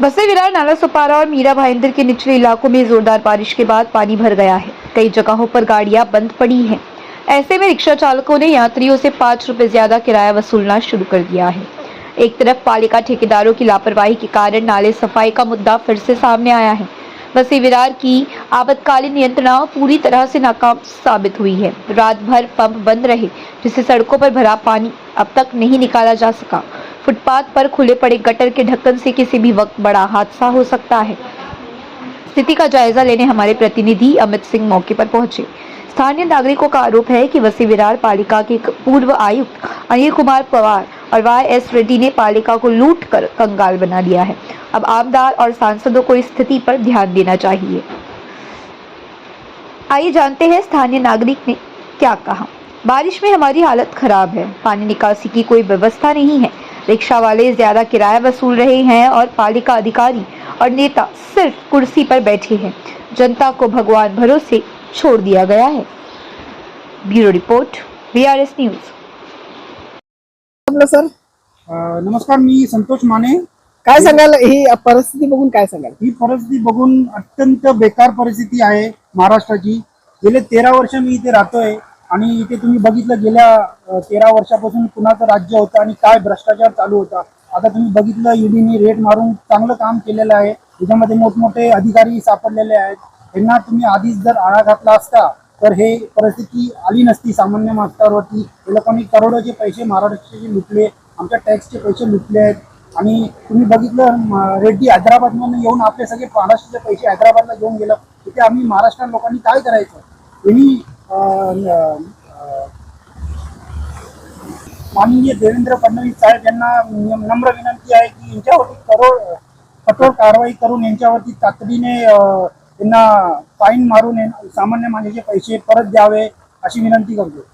बसे विरार, नाला सुपारा और मीरा भाईंदर के निचले इलाकों में जोरदार बारिश के बाद पानी भर गया है। कई जगहों पर गाड़ियां बंद पड़ी हैं। ऐसे में रिक्शा चालकों ने यात्रियों से 5 रुपए ज्यादा किराया वसूलना शुरू कर दिया है। एक तरफ पालिका ठेकेदारों की लापरवाही के कारण नाले सफाई का मुद्दा फिर से सामने आया है। बसे विरार की आपातकालीन नियंत्रणा पूरी तरह से नाकाम साबित हुई है। रात भर पंप बंद रहे, जिससे सड़कों पर भरा पानी अब तक नहीं निकाला जा सका। फुटपाथ पर खुले पड़े गटर के ढक्कन से किसी भी वक्त बड़ा हादसा हो सकता है। स्थिति का जायजा लेने हमारे प्रतिनिधि अमित सिंह मौके पर पहुंचे। स्थानीय नागरिकों का आरोप है कि बसे विरार पालिका के पूर्व आयुक्त अनिल कुमार पवार और YS रेड्डी ने पालिका को लूट कर कंगाल बना दिया है। अब आमदार और सांसदों को इस स्थिति पर ध्यान देना चाहिए। आइए जानते हैं स्थानीय नागरिक ने क्या कहा। बारिश में हमारी हालत खराब है, पानी निकासी की कोई व्यवस्था नहीं है, रिक्शा वाले ज्यादा किराया वसूल रहे हैं और पालिका अधिकारी और नेता सिर्फ कुर्सी पर बैठे हैं। जनता को भगवान भरोसे छोड़ दिया गया है। Bureau report, VRS news. आपलं सर नमस्कार, मी संतोष माने। काय सांगाल ही परिस्थिती बघून काय सांगाल? ही परिस्थिती बघून अत्यंत बेकार परिस्थिती आहे महाराष्ट्राची। गेले 13 वर्ष मी इथे राहतोय आणि इथे तुम्ही बघितलं गेल्या 13 वर्षापासून कुणाचं राज्य होतं आणि काय भ्रष्टाचार चालू होता। आता तुम्ही बघितलं ईडीने रेट मारून चांगलं काम केलेलं आहे। त्याच्यामध्ये मोठमोठे अधिकारी सापडलेले आहेत। त्यांना तुम्ही आधीच जर आळा घातला असता तर हे परिस्थिती आली नसती सामान्य माणसावरती। हे लोकांनी करोडोचे पैसे महाराष्ट्राचे लुटले, आमच्या टॅक्सचे पैसे लुटले आहेत। आणि तुम्ही बघितलं रेड्डी हैदराबादमधून येऊन आपले सगळे महाराष्ट्राचे पैसे हैदराबादला घेऊन गेलं। तिथे आम्ही महाराष्ट्र लोकांनी काय करायचं? त्यांनी माननीय देवेंद्र फडणवीस साहेब यांना नम्र विनंती आहे की यांच्यावरती कठोर कारवाई करून यांच्यावरती तातडीने त्यांना फाईन मारून सामान्य माणसाचे पैसे परत द्यावे अशी विनंती करतो।